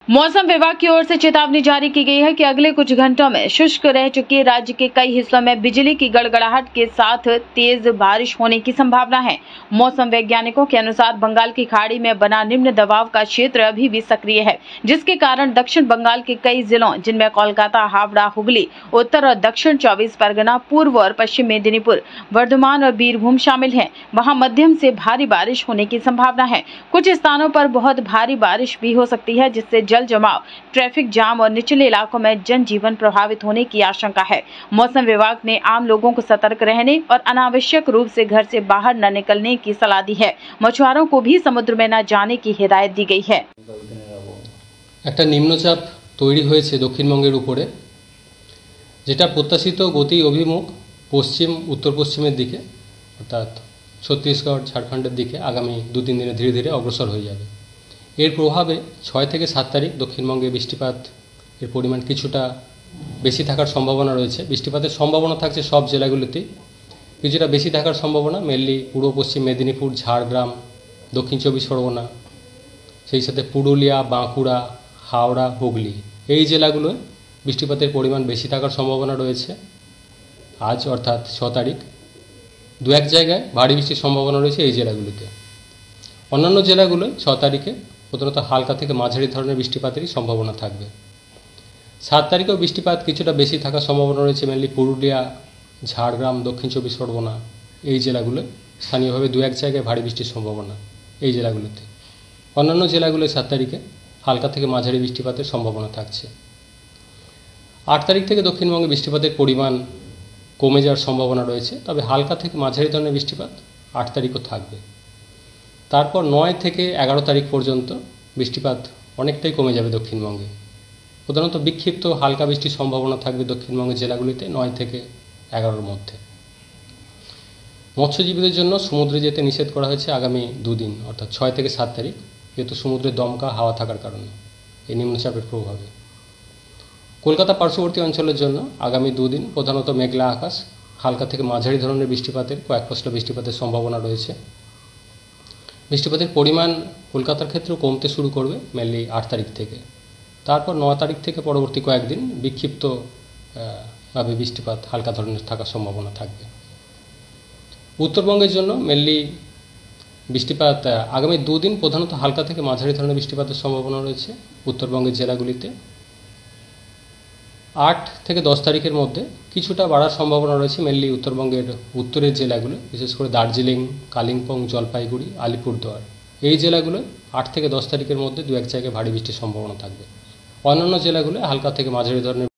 मौसम विभाग की ओर से चेतावनी जारी की गई है कि अगले कुछ घंटों में शुष्क रह चुके राज्य के कई हिस्सों में बिजली की गड़गड़ाहट के साथ तेज बारिश होने की संभावना है। मौसम वैज्ञानिकों के अनुसार बंगाल की खाड़ी में बना निम्न दबाव का क्षेत्र अभी भी सक्रिय है, जिसके कारण दक्षिण बंगाल के कई जिलों जिनमें कोलकाता, हावड़ा, हुगली, उत्तर और दक्षिण 24 परगना, पूर्व और पश्चिम मेदिनीपुर, वर्धमान और बीरभूम शामिल है, वहां मध्यम से भारी बारिश होने की संभावना है। कुछ स्थानों पर बहुत भारी बारिश भी हो सकती है, जिससे जल जमाव, ट्रैफिक जाम और निचले इलाकों में जनजीवन प्रभावित होने की आशंका है। मौसम विभाग ने आम लोगों को सतर्क रहने और अनावश्यक रूप से घर से बाहर न निकलने की सलाह दी है। मछुआरों को भी समुद्र में न जाने की हिदायत दी गई है। একটা নিম্নচাপ তৈরি হয়েছে দক্ষিণবঙ্গের উপরে, যেটা প্রত্যাশিত গতি অভিমুখ পশ্চিম উত্তর পশ্চিমের দিকে, অর্থাৎ ছত্তিশগড়, ঝাড়খণ্ডের দিকে আগামী 2-3 দিনে ধীরে ধীরে অগ্রসর হয়ে যাবে। এর প্রভাবে 6 থেকে 7 তারিখ দক্ষিণবঙ্গে বৃষ্টিপাত এর পরিমাণ কিছুটা বেশি থাকার সম্ভাবনা রয়েছে। বৃষ্টিপাতের সম্ভাবনা থাকছে সব জেলাগুলিতেই, কিছুটা বেশি থাকার সম্ভাবনা মেনলি পূর্ব পশ্চিম মেদিনীপুর, ঝাড়গ্রাম, দক্ষিণ 24 পরগনা, সেই সাথে পুরুলিয়া, বাঁকুড়া, হাওড়া, হুগলি, এই জেলাগুলোয় বৃষ্টিপাতের পরিমাণ বেশি থাকার সম্ভাবনা রয়েছে। আজ অর্থাৎ 6 তারিখ 2-1 জায়গায় ভারী বৃষ্টির সম্ভাবনা রয়েছে এই জেলাগুলিতে। অন্যান্য জেলাগুলোয় 6 তারিখে প্রধানত হালকা থেকে মাঝারি ধরনের বৃষ্টিপাতেরই সম্ভাবনা থাকবে। 7 তারিখেও বৃষ্টিপাত কিছুটা বেশি থাকার সম্ভাবনা রয়েছে মেনলি পুরুলিয়া, ঝাড়গ্রাম, দক্ষিণ 24 পরগনা, এই জেলাগুলোয় স্থানীয়ভাবে 2-1 জায়গায় ভারী বৃষ্টির সম্ভাবনা এই জেলাগুলোতে। অন্যান্য জেলাগুলোয় 7 তারিখে হালকা থেকে মাঝারি বৃষ্টিপাতের সম্ভাবনা থাকছে। 8 তারিখ থেকে দক্ষিণবঙ্গে বৃষ্টিপাতের পরিমাণ কমে যাওয়ার সম্ভাবনা রয়েছে, তবে হালকা থেকে মাঝারি ধরনের বৃষ্টিপাত 8 তারিখও থাকবে। তারপর 9 থেকে 11 তারিখ পর্যন্ত বৃষ্টিপাত অনেকটাই কমে যাবে দক্ষিণবঙ্গে। প্রধানত বিক্ষিপ্ত হালকা বৃষ্টির সম্ভাবনা থাকবে দক্ষিণবঙ্গের জেলাগুলিতে 9 থেকে 11-র মধ্যে। মৎস্যজীবীদের জন্য সমুদ্রে যেতে নিষেধ করা হয়েছে আগামী 2 দিন, অর্থাৎ 6 থেকে 7 তারিখ, যেহেতু সমুদ্রে দমকা হাওয়া থাকার কারণে এই নিম্নচাপের প্রভাবে। কলকাতা পার্শ্ববর্তী অঞ্চলের জন্য আগামী 2 দিন প্রধানত মেঘলা আকাশ, হালকা থেকে মাঝারি ধরনের বৃষ্টিপাতের কয়েক পশলা বৃষ্টিপাতের সম্ভাবনা রয়েছে। বৃষ্টিপাতের পরিমাণ কলকাতার ক্ষেত্রেও কমতে শুরু করবে মেনলি 8 তারিখ থেকে। তারপর 9 তারিখ থেকে পরবর্তী কয়েকদিন বিক্ষিপ্ত ভাবে বৃষ্টিপাত হালকা ধরনের থাকার সম্ভাবনা থাকবে। উত্তরবঙ্গের জন্য মেনলি বৃষ্টিপাত আগামী 2 দিন প্রধানত হালকা থেকে মাঝারি ধরনের বৃষ্টিপাতের সম্ভাবনা রয়েছে উত্তরবঙ্গের জেলাগুলিতে। 8 থেকে 10 তারিখের মধ্যে কিছুটা বাড়ার সম্ভাবনা রয়েছে মেনলি উত্তরবঙ্গের উত্তরের জেলাগুলো, বিশেষ করে দার্জিলিং, কালিম্পং, জলপাইগুড়ি, আলিপুরদুয়ার, এই জেলাগুলোয় 8 থেকে 10 তারিখের মধ্যে 2-1 জায়গায় ভারী বৃষ্টির সম্ভাবনা থাকবে। অন্যান্য জেলাগুলো হালকা থেকে মাঝারি ধরনের